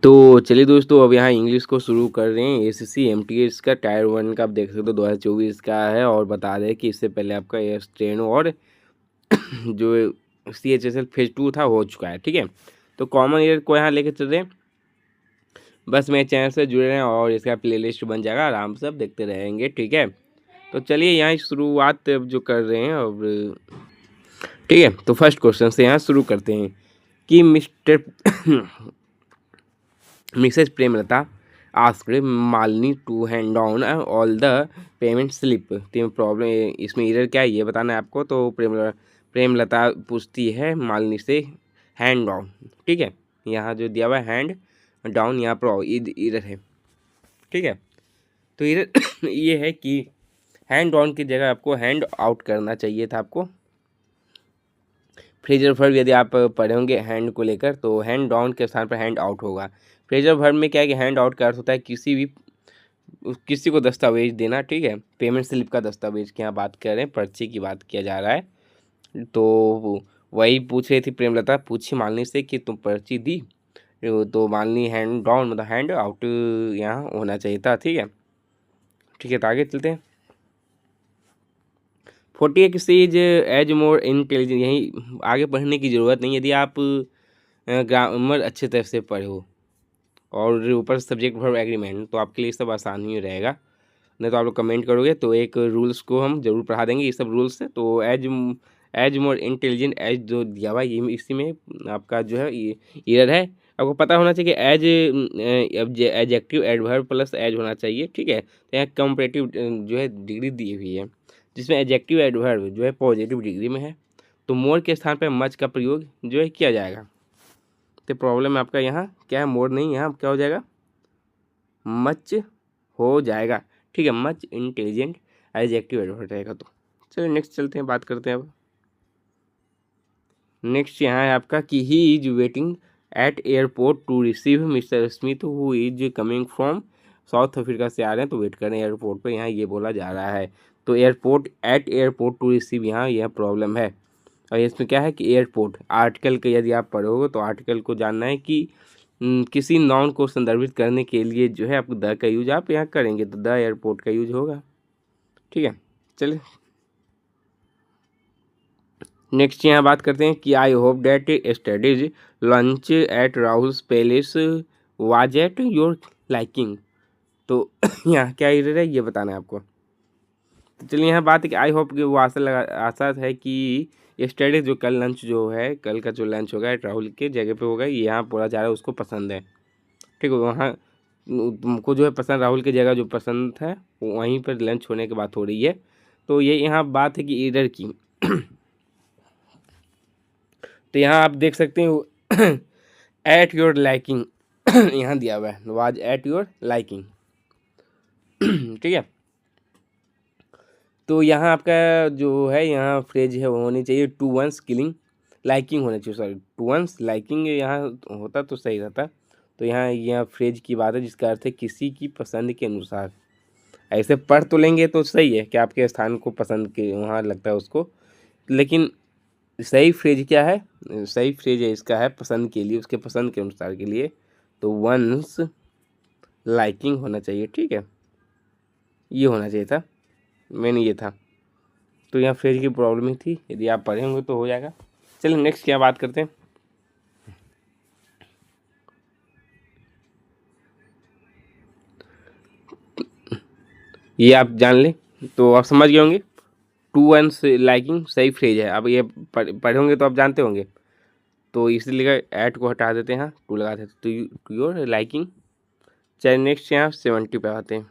तो चलिए दोस्तों, अब यहाँ इंग्लिश को शुरू कर रहे हैं। एसएससी एमटीएस का टायर 1 का आप देख सकते हो 2024 का है। और बता दें कि इससे पहले आपका एस स्टेनो और जो सीएचएसएल फेज 2 था हो चुका है। ठीक है, तो कॉमन ईयर को यहाँ लेके चल रहे हैं। बस मेरे चैनल से जुड़े रहें और इसका प्लेलिस्ट बन जाएगा, आराम से आप देखते रहेंगे। ठीक है, तो चलिए यहाँ शुरुआत अब जो कर रहे हैं। और ठीक है, तो फर्स्ट क्वेश्चन से यहाँ शुरू करते हैं कि mister missus Premlata asked Malini to hand down all the payment slip. तो प्रॉब्लम इसमें एरर क्या है ये बताना है आपको। तो प्रेमलता पूछती है मालिनी से हैंड डाउन। ठीक है, यहाँ जो दिया हुआ है हैंड डाउन, यहाँ पर एरर है। ठीक है, तो एरर ये है कि हैंड डाउन की जगह आपको हैंड आउट करना चाहिए था आपको। फ्रेजर वर्ब यदि आप पढ़े होंगे हैंड को लेकर, तो हैंड डाउन के स्थान पर हैंड आउट होगा। फ्रेजर वर्ब में क्या है कि हैंड आउट का अर्थ होता है किसी को दस्तावेज देना। ठीक है, पेमेंट स्लिप का दस्तावेज की यहाँ बात कर रहे हैं, पर्ची की बात किया जा रहा है। तो वही पूछ रही थी प्रेमलता, पूछी मालिनी से कि तुम पर्ची दी। तो मालिनी हैंड डाउन मतलब हैंड आउट यहाँ होना चाहिए था। ठीक है, ठीक है, तो आगे चलते हैं। 48 सीज एज मोर इंटेलिजेंट, यहीं आगे पढ़ने की ज़रूरत नहीं यदि आप ग्रामर अच्छे तरह से पढ़े हो और ऊपर सब्जेक्ट वर्ब एग्रीमेंट, तो आपके लिए सब आसान ही रहेगा। नहीं तो आप लोग कमेंट करोगे तो एक रूल्स को हम जरूर पढ़ा देंगे, ये सब रूल्स है। तो एज मोर इंटेलिजेंट एज जो दिया हुआ है ये इसी में आपका जो है ये एरर है। आपको पता होना चाहिए कि एडजेक्टिव एडवर्ब प्लस एज होना चाहिए। ठीक है, तो यहाँ कंपैरेटिव जो है डिग्री दी हुई है, जिसमें एडजेक्टिव एडवर्ब जो है पॉजिटिव डिग्री में है। तो मोर के स्थान पर मच का प्रयोग जो है किया जाएगा। तो प्रॉब्लम आपका यहाँ क्या है, मोर नहीं, यहाँ क्या हो जाएगा, मच हो जाएगा। ठीक है, मच इंटेलिजेंट एडजेक्टिव एडवर्ब रहेगा। तो चलिए नेक्स्ट चलते हैं, बात करते हैं अब। नेक्स्ट यहाँ है आपका कि he is waiting at airport to receive mister Smith who is coming from South Africa से आ रहे हैं, तो वेट कर रहे हैं एयरपोर्ट पे, यहाँ ये बोला जा रहा है। तो एयरपोर्ट टू रिसीव, यहाँ यह प्रॉब्लम है। और इसमें क्या है कि एयरपोर्ट आर्टिकल के यदि आप पढ़ोगे तो आर्टिकल को जानना है कि किसी नाउन को संदर्भित करने के लिए जो है आपको द का यूज आप यहाँ करेंगे, तो द एयरपोर्ट का यूज होगा। ठीक है, चलिए नेक्स्ट यहाँ बात करते हैं कि I hope that studies lunch at Rahul's palace was at your liking. तो यहाँ क्या एरर है ये बताना है आपको। तो चलिए यहाँ बात है कि आई होप कि वो आशा है कि स्टडीज जो कल लंच जो है, कल का जो लंच होगा राहुल के जगह पे होगा, ये यहाँ बोला जा रहा है उसको पसंद है। ठीक है, वहाँ तुमको जो है पसंद, राहुल की जगह जो पसंद है वहीं पर लंच होने की बात हो रही है। तो ये यहाँ बात है कि एरर की। तो यहाँ आप देख सकते हैं एट योर लाइकिंग यहाँ दिया हुआ है, वाज एट योर लाइकिंग। ठीक है, तो यहाँ आपका जो है यहाँ फ्रेज है वो होनी चाहिए टू वंस किलिंग लाइकिंग होना चाहिए, सॉरी टू वंस लाइकिंग यहाँ होता तो सही रहता। तो यहाँ फ्रेज की बात है जिसका अर्थ है किसी की पसंद के अनुसार। ऐसे पढ़ तो लेंगे तो सही है कि आपके स्थान को पसंद के वहाँ लगता है उसको, लेकिन सही फ्रेज क्या है, सही फ्रेज है इसका है पसंद के लिए, उसके पसंद के अनुसार के लिए। तो वंस लाइकिंग होना चाहिए। ठीक है, ये होना चाहिए था, मैंने ये था। तो यहाँ फ्रेज की प्रॉब्लम ही थी, यदि आप पढ़े होंगे तो हो जाएगा। चलिए नेक्स्ट क्या बात करते हैं। ये आप जान लें तो आप समझ गए होंगे, टू वंस लाइकिंग सही फ्रेज है। अब ये पढ़े होंगे तो आप जानते होंगे, तो इसलिए ऐड को हटा देते हैं, टू लगा देते हैं, टू योर लाइकिंग। चलिए नेक्स्ट यहाँ 70 पे आते हैं।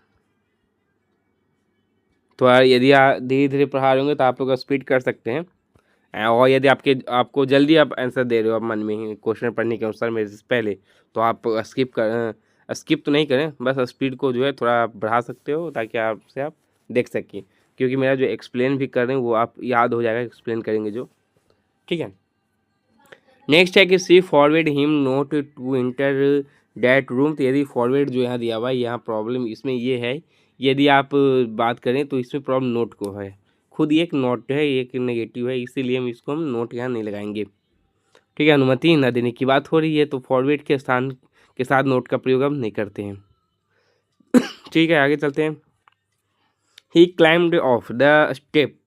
तो यदि आप धीरे धीरे पढ़ा रहे होंगे तो आप लोग स्पीड कर सकते हैं। और यदि आपको जल्दी आप आंसर दे रहे हो आप मन में ही क्वेश्चन पढ़ने के अनुसार मेरे से पहले, तो आप स्किप तो नहीं करें, बस स्पीड को जो है थोड़ा बढ़ा सकते हो ताकि आपसे आप देख सकें, क्योंकि मेरा जो एक्सप्लेन भी कर रहे हैं वो आप याद हो जाएगा एक्सप्लेन करेंगे जो। ठीक है, नेक्स्ट है कि see forward him not to enter that room. तो यदि फॉरवर्ड जो यहाँ दिया हुआ है, यहाँ प्रॉब्लम इसमें ये है, यदि आप बात करें तो इसमें प्रॉब्लम नोट को है, खुद एक नोट है एक नेगेटिव है, इसीलिए हम नोट यहाँ नहीं लगाएंगे। ठीक है, अनुमति न देने की बात हो रही है, तो फॉरवर्ड के स्थान के साथ नोट का प्रयोग हम नहीं करते हैं। ठीक है, आगे चलते हैं। He climbed off the step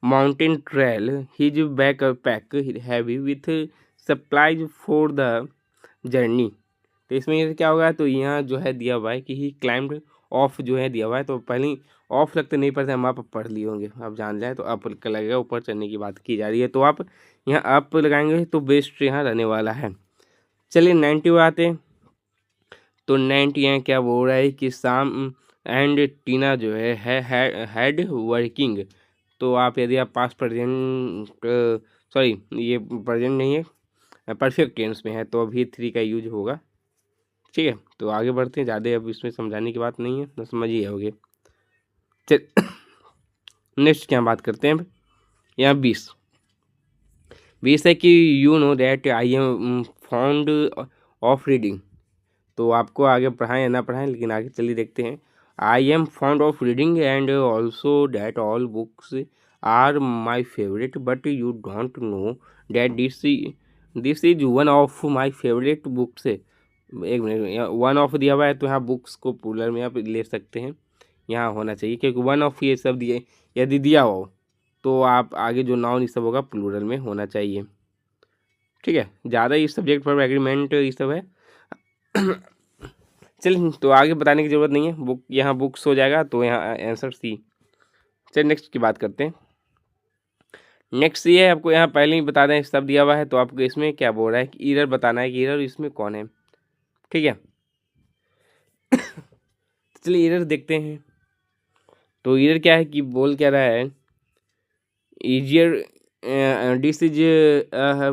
mountain trail, his backpack heavy with supplies for the journey. तो इसमें ये क्या होगा, तो यहाँ जो है दिया हुआ है कि ही क्लाइम्ड ऑफ जो है दिया हुआ है, तो पहले ऑफ लगते नहीं पड़ते, हम आप पढ़ लिए होंगे, आप जान जाए तो अप लगेगा, ऊपर चढ़ने की बात की जा रही है, तो आप यहाँ अप लगाएंगे तो बेस्ट यहाँ रहने वाला है। चलिए 90 आते हैं। तो 90 यहाँ क्या बोल रहा है कि शाम एंड टीना जो है हैड वर्किंग। तो आप यदि आप पास्ट प्रेजेंट, सॉरी ये प्रेजेंट नहीं है, परफेक्ट टेंस में है, तो अभी 3 का यूज होगा। ठीक है, तो आगे बढ़ते हैं, ज़्यादा अब इसमें समझाने की बात नहीं है, तो समझ ही आओगे। चल नेक्स्ट क्या बात करते हैं यहाँ 20 है कि you know that I am fond of reading. तो आपको आगे पढ़ाएं या ना पढ़ाएं, लेकिन आगे चलिए देखते हैं। I am fond of reading and also that all books are my favourite, but you don't know that this is one of my favourite books. एक मिनट, वन ऑफ दिया हुआ है, तो यहाँ बुक्स को प्लूरल में आप ले सकते हैं, यहाँ होना चाहिए, क्योंकि वन ऑफ ये सब दिए यदि दिया हो तो आप आगे जो नाउन ये सब होगा प्लूरल में होना चाहिए। ठीक है, ज़्यादा इस सब्जेक्ट पर एग्रीमेंट ये सब है। चलिए, तो आगे बताने की ज़रूरत नहीं है, बुक यहाँ बुक्स हो जाएगा, तो यहाँ आंसर सी। चलिए नेक्स्ट की बात करते हैं। नेक्स्ट ये है, आपको यहाँ पहले ही बता दें सब दिया हुआ है, तो आपको इसमें क्या बोल रहा है कि ईरर बताना है कि ईरर इसमें कौन है। ठीक है, चलिए ईरर देखते हैं। तो ईरर क्या है कि बोल क्या रहा है, easier this is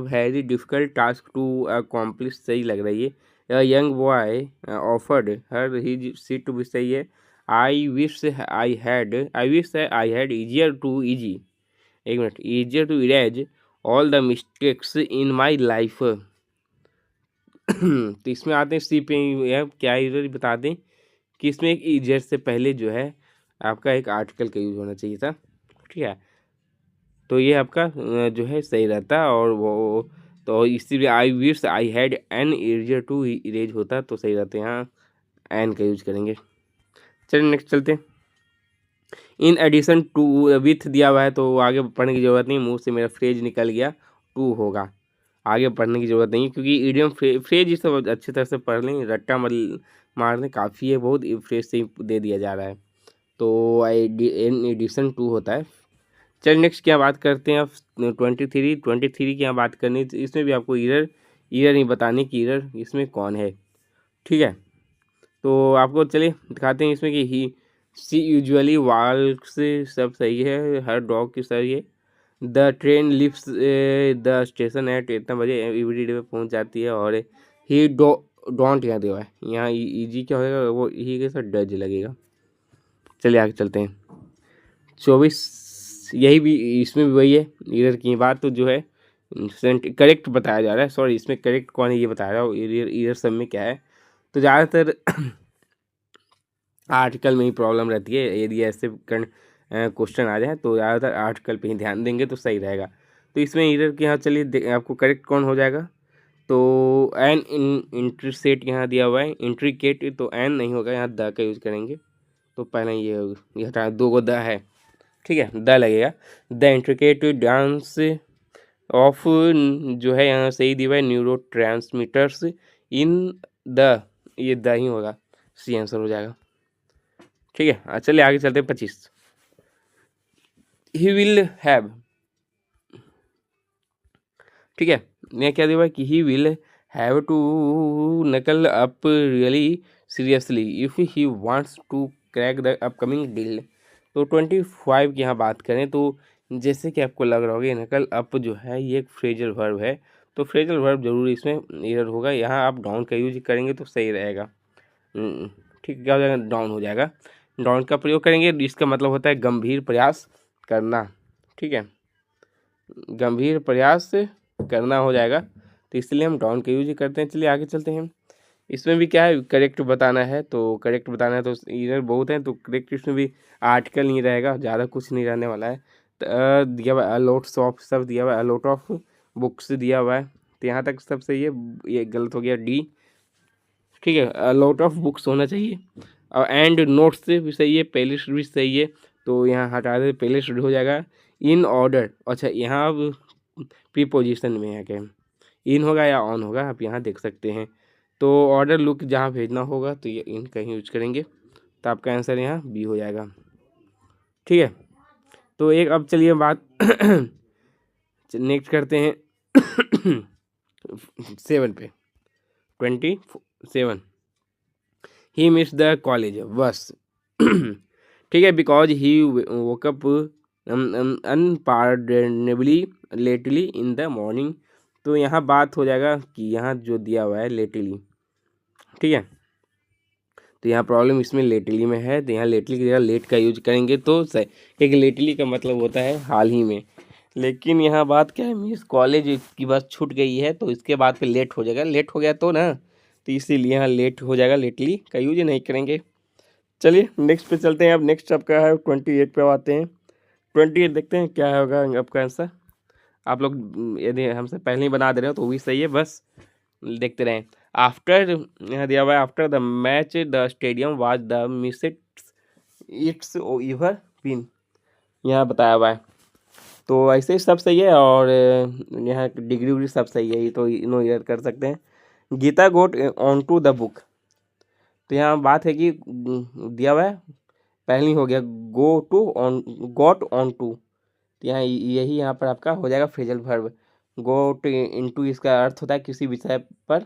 very difficult task to accomplish. सही लग रही है। Young boy offered her his seat to भी सही है। I wish I had easier to easy, एक minute, easier to erase all the mistakes in my life. तो इसमें आते हैं सी पे, क्या ईरर बता दें कि इसमें एक ईजियर से पहले जो है आपका एक आर्टिकल का यूज होना चाहिए था। ठीक है, तो ये आपका जो है सही रहता, और वो तो इसीलिए I wish I had an easier to erase होता तो सही रहता, यहाँ एन का यूज करेंगे। चलिए नेक्स्ट चलते हैं। इन एडिशन टू विथ दिया हुआ है, तो आगे पढ़ने की ज़रूरत नहीं, मुंह से मेरा फ्रेज निकल गया, टू होगा, आगे पढ़ने की ज़रूरत नहीं, क्योंकि ईडियम फ्रेज ये सब अच्छी तरह से पढ़ लें, रट्टा मारने काफ़ी है, बहुत फ्रेज से ही दे दिया जा रहा है, तो इन एडिशन टू होता है। चलिए नेक्स्ट क्या बात करते हैं अब 23 की यहाँ बात करनी, तो इसमें भी आपको ईरर नहीं बताने की ईरर इसमें कौन है। ठीक है, तो आपको चलिए दिखाते हैं इसमें कि ही सी यूजुअली वॉक्स, सब सही है, हर डॉग की सही है। The train lifts the station at इतना बजे एवरी डे पे पहुँच जाती है, और ही डोंट यहाँ दिया है, यहाँ ईजी क्या होगा, वो ही के साथ डज लगेगा। चलिए आगे चलते हैं। 24 यही भी, इसमें भी वही है, ईरर की बात तो जो है करेक्ट बताया जा रहा है, सॉरी इसमें करेक्ट कौन है ये बताया रहा हूँ, ईरर सब में क्या है, तो ज़्यादातर आर्टिकल में ही प्रॉब्लम रहती है, यदि ऐसे क्वेश्चन आ जाए तो ज़्यादातर आर्टिकल पे ही ध्यान देंगे तो सही रहेगा। तो इसमें ईरर के यहाँ चलिए आपको करेक्ट कौन हो जाएगा, तो एन इंट्रीसेट यहाँ दिया हुआ है, इंट्रीकेट तो एन नहीं होगा, यहाँ द का यूज़ करेंगे, तो पहले ये हटा, दो गो द है, ठीक है, द लगेगा। द इंट्रिकेट डांस ऑफ जो है यहाँ सही दिया है, न्यूरो ट्रांसमीटर्स इन द, ये द ही होगा, सी आंसर हो जाएगा। ठीक है, चलिए आगे चलते हैं 25। ही विल हैव, ठीक है, मैं क्या दिया कि he will have to knuckle up really seriously if he wants to crack the upcoming deal. तो 25 की यहाँ बात करें, तो जैसे कि आपको लग रहा होगा नकल अप जो है ये एक फ्रेजल वर्ब है, तो फ्रेजल वर्ब जरूर इसमें एरर होगा, यहाँ आप डाउन का यूज करेंगे तो सही रहेगा। ठीक है, क्या हो जाएगा, डाउन हो जाएगा, डाउन का प्रयोग करेंगे, इसका मतलब होता है गंभीर प्रयास करना। ठीक है, गंभीर प्रयास करना हो जाएगा, तो इसलिए हम डाउन का यूज करते हैं। चलिए आगे चलते हैं। इसमें भी क्या है, करेक्ट बताना है, तो करेक्ट बताना है, तो इधर बहुत है, तो करेक्ट इसमें भी आर्टिकल नहीं रहेगा, ज़्यादा कुछ नहीं रहने वाला है। तो दिया हुआ अलॉट्स ऑफ, सब दिया हुआ है, अलॉट ऑफ बुक्स दिया हुआ है, तो यहाँ तक सब सही है, ये गलत हो गया डी। ठीक है, लॉट ऑफ बुक्स होना चाहिए। और एंड नोट्स भी सही है, पहले भी सही है, तो यहाँ हटा दे, पहले हो जाएगा। इन ऑर्डर, अच्छा यहाँ अब प्रीपोजिशन में है क्या, इन होगा या ऑन होगा, आप यहाँ देख सकते हैं। तो ऑर्डर लुक जहाँ भेजना होगा तो ये इन का ही यूज करेंगे, तो आपका आंसर यहाँ बी हो जाएगा। ठीक है, तो एक अब चलिए बात नेक्स्ट करते हैं 7 पे, 27। ही मिस द कॉलेज बस ठीक है, because he woke up unpardonably lately in the morning. तो यहाँ बात हो जाएगा कि यहाँ जो दिया हुआ है लेटली, ठीक है, तो यहाँ प्रॉब्लम इसमें लेटली में है, तो यहाँ लेटली की जगह लेट का यूज करेंगे तो सही, क्योंकि लेटली का मतलब होता है हाल ही में। लेकिन यहाँ बात क्या है, मिस कॉलेज की बस छूट गई है, तो इसके बाद फिर लेट हो जाएगा, लेट हो गया तो ना, तो इसीलिए यहाँ लेट हो जाएगा, लेटली का यूज नहीं करेंगे। चलिए नेक्स्ट पे चलते हैं। अब नेक्स्ट आपका है 28 पे आते हैं। 28 देखते हैं क्या होगा आपका आंसर। आप लोग यदि हमसे पहले ही बना दे रहे हो तो भी सही है, बस देखते रहें। आफ्टर, यहाँ दिया हुआ है after the match the stadium was the messiest it's ever been, यहाँ बताया हुआ है। तो ऐसे ही सब सही है, और यहाँ डिग्री उग्री सब सही है, ये तो नो ईयर कर सकते हैं। गीता गोट ऑन टू द बुक, तो यहाँ बात है कि दिया हुआ है पहले ही हो गया, go to on, got on to, तो यहाँ यही यहाँ पर आपका हो जाएगा फ्रेजल वर्ब। गो इनटू इसका अर्थ होता है किसी विषय पर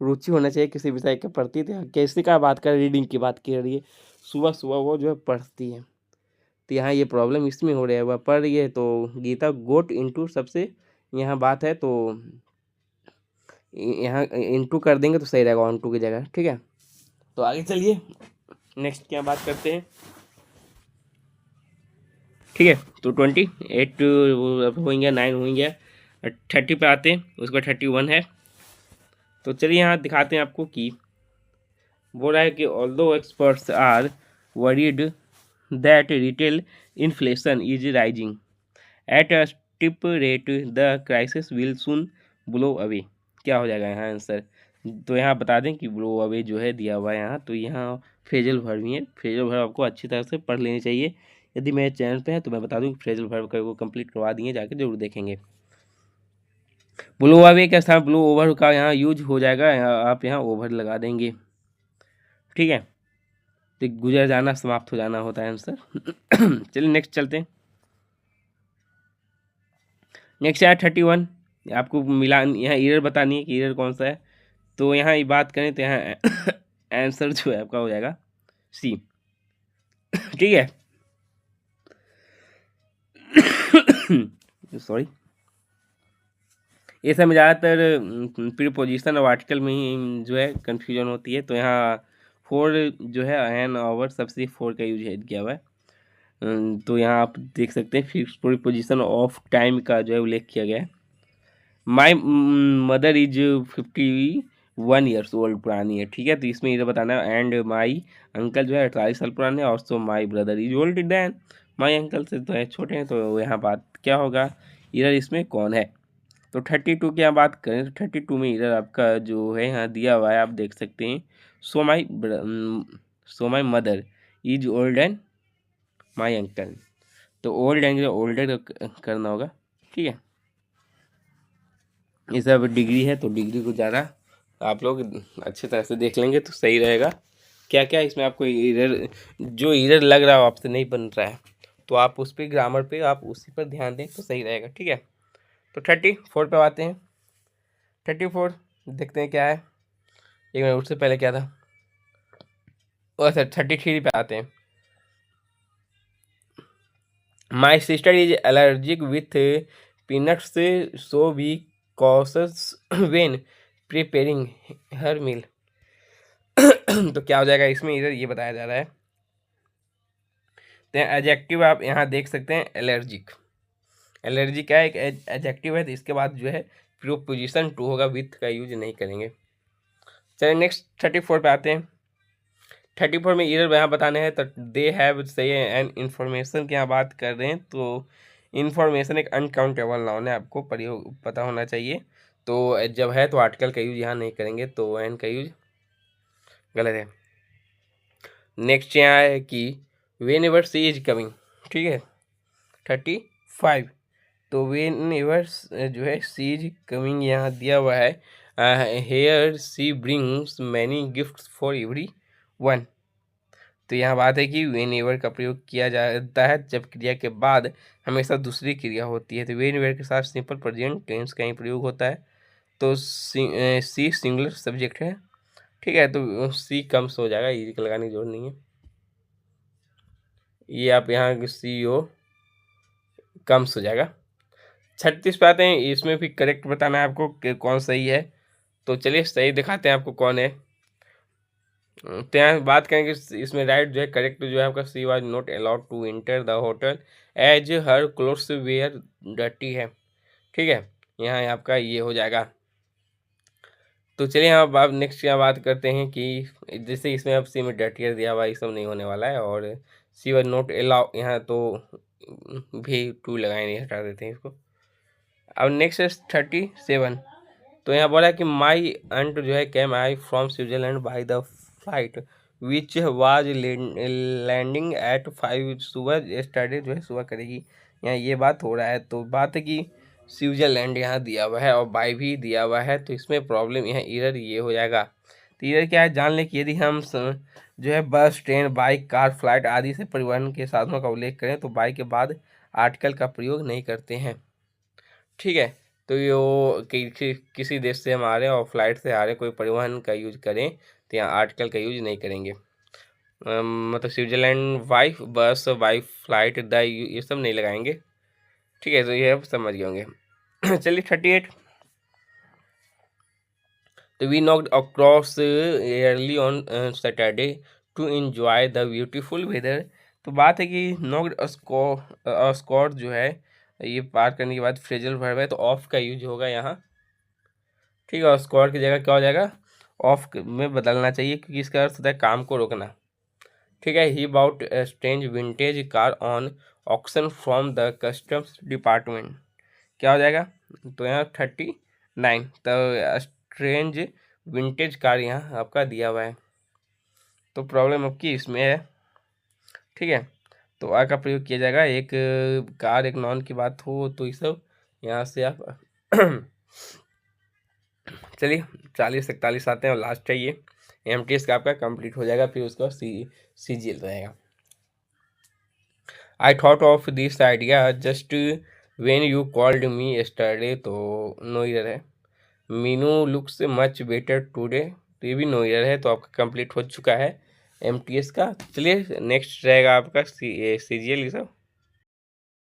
रुचि होना चाहिए, किसी विषय के प्रति। तो कैसे का बात कर, रीडिंग की बात कर रही है, सुबह सुबह वो जो है पढ़ती है, तो यहाँ ये प्रॉब्लम इसमें हो रहा है, वह पढ़ रही है, तो गीता गोट इनटू सबसे यहाँ बात है, तो यहाँ इनटू कर देंगे तो सही रहेगा ऑन टू की जगह। ठीक है, तो आगे चलिए नेक्स्ट क्या बात करते हैं। ठीक है, तो 28 होंगे, 9 होंगे, 30 पे आते हैं, उसका 31 है। तो चलिए यहाँ दिखाते हैं आपको कि बोल रहा है कि although experts are worried that retail inflation is rising at a steep rate, the crisis will soon blow away. क्या हो जाएगा यहाँ आंसर, तो यहाँ बता दें कि ब्लो अवे जो है दिया हुआ है यहाँ, तो यहाँ फ्रेजल वर्ब ही है। फ्रेजल वर्ब आपको अच्छी तरह से पढ़ लेनी चाहिए। यदि मेरे चैनल पे है तो मैं बता दूं कि फ्रेजल वर्ब का वो कंप्लीट करवा दिए, जाके जरूर देखेंगे। ब्लो अवे के साथ ब्लो ओवर का यहाँ यूज हो जाएगा, आप यहाँ ओवर लगा देंगे। ठीक है, तो गुजर जाना, समाप्त हो जाना होता है आंसर चलिए नेक्स्ट चलते हैं। नेक्स्ट है 31। आपको मिला यहाँ ईरर बतानी है कि ईरर कौन सा है, तो यहाँ ये बात करें तो यहाँ आंसर जो है आपका हो जाएगा सी। ठीक है सॉरी, ये सब में ज़्यादातर प्रीपोजिशन और आर्टिकल में ही जो है कन्फ्यूजन होती है। तो यहाँ 4 जो है एन ओवर सबसे 4 का यूज किया हुआ है। तो यहाँ आप देख सकते हैं फिक्स प्रीपोजिशन ऑफ टाइम का जो है उल्लेख किया गया है। माई मदर इज 51 ईयर्स ओल्ड पुरानी है। ठीक है, तो इसमें ये बताना है एंड माई अंकल जो है 48 साल पुराने हैं, और so my brother is old than my uncle से तो है छोटे हैं। तो यहाँ बात क्या होगा, इधर इसमें कौन है। तो 32 की यहाँ बात करें तो 32 में इधर आपका जो है यहाँ दिया हुआ है, आप देख सकते हैं so my mother is old and my uncle, तो ओल्ड एंड ओल्डर करना होगा। ठीक है, ये सब डिग्री है, तो डिग्री को ज़्यादा आप लोग अच्छे तरह से देख लेंगे तो सही रहेगा। क्या क्या इसमें आपको इरर, जो इरर लग रहा हो आपसे नहीं बन रहा है, तो आप उस पर ग्रामर पे आप उसी पर ध्यान दें तो सही रहेगा। ठीक है, तो 34 पे आते हैं। 34 देखते हैं क्या है, एक मिनट उससे पहले क्या था, अच्छा 33 पे आते हैं। My sister is allergic with peanuts so we cautious when preparing her meal तो क्या हो जाएगा इसमें, इधर ये बताया जा रहा है। तो एडजेक्टिव आप यहाँ देख सकते हैं एलर्जिक, एलर्जी क्या है, एक एडजेक्टिव है, तो इसके बाद जो है प्रीपोजिशन टू होगा, विथ का यूज नहीं करेंगे। चलिए नेक्स्ट 34 पे आते हैं। 34 में इधर यहाँ बताने हैं, तो दे हैव सही है एंड इन्फॉर्मेशन की यहाँ बात कर रहे हैं, तो इन्फॉर्मेशन एक अनकाउंटेबल नाउन है, आपको पता होना चाहिए। तो जब है तो आर्टिकल का यूज यहाँ नहीं करेंगे, तो एन का यूज गलत है। नेक्स्ट यहाँ है कि when ever see is coming, ठीक है 35। तो वेन एवर जो है सी इज कमिंग यहाँ दिया हुआ है, here she brings many gifts for everyone. तो यहाँ बात है कि वेन एवर का प्रयोग किया जाता है जब क्रिया के बाद हमेशा दूसरी क्रिया होती है। तो वेन एवर के साथ सिंपल प्रेजेंट टेंस का ही प्रयोग होता है। तो सी सिंगुलर सब्जेक्ट है, ठीक है, तो सी कम्स हो जाएगा, ई लगाने की जरूरत नहीं है। ये आप यहाँ सी ओ कम्स हो जाएगा। 36 पे आते हैं, इसमें भी करेक्ट बताना है आपको कि कौन सही है। तो चलिए सही दिखाते हैं आपको कौन है। तो यहाँ बात करेंगे इसमें राइट जो है करेक्ट जो है आपका she was not allowed to enter the hotel as her clothes were dirty है, ठीक है, यहाँ आपका ये हो जाएगा। तो चलिए अब आप नेक्स्ट यहाँ बात करते हैं कि जैसे इसमें अब सी में डर्टियर दिया हुआ, ये सब नहीं होने वाला है। और सी वाज नॉट अलाउ यहाँ तो भी टू लगाए नहीं, हटा देते हैं इसको। अब नेक्स्ट है 37। तो यहाँ बोला कि माई अंट जो है came I from Switzerland by the flight which was landing at 5 सुबह स्टार्टेड जो है सुबह करेगी। यहाँ ये बात हो रहा है, तो बात है कि स्विट्जरलैंड यहाँ दिया हुआ है और बाई भी दिया हुआ है, तो इसमें प्रॉब्लम यहाँ इरर ये हो जाएगा। तो इरर क्या है जान लें कि यदि हम जो है bus train bike car flight आदि से परिवहन के साधनों का उल्लेख करें तो बाई के बाद आर्टिकल का प्रयोग नहीं करते हैं, ठीक है। तो यो किसी देश से हम आ रहे हैं और फ्लाइट से आ रहे हैं, कोई परिवहन का यूज करें तो यहाँ आर्टिकल का यूज नहीं करेंगे। मतलब Switzerland by bus by flight the ये सब नहीं लगाएंगे, ठीक है। तो ये आप समझ गए होंगे। चलिए 38। तो we knocked across early on Saturday to enjoy the beautiful weather. तो बात है कि नॉक्ड स्कॉट जो है ये पार करने के बाद फ्रेजल वर्ब है, तो ऑफ का यूज होगा यहाँ, ठीक है। और स्कॉट की जगह क्या हो जाएगा, ऑफ में बदलना चाहिए क्योंकि इसका अर्थ होता है काम को रोकना, ठीक है। He bought strange vintage car on auction from the customs department, क्या हो जाएगा, तो यहाँ 39। तो स्ट्रेंज विंटेज कार यहाँ आपका दिया हुआ है, तो प्रॉब्लम आपकी इसमें है, ठीक है। तो आ का प्रयोग किया जाएगा, एक कार एक नॉन की बात हो तो ये सब यहाँ से आप चलिए 40-41 आते हैं और लास्ट है ये एमटीएस का आपका कंप्लीट हो जाएगा, फिर उसका सीजीएल रहेगा। I thought of this idea just when you called me yesterday, तो नो ईयर है। Meenu looks much better today, तो ये भी नो ईयर है, तो आपका कंप्लीट हो चुका है एमटीएस का। चलिए नेक्स्ट रहेगा आपका सीजीएल ये सब।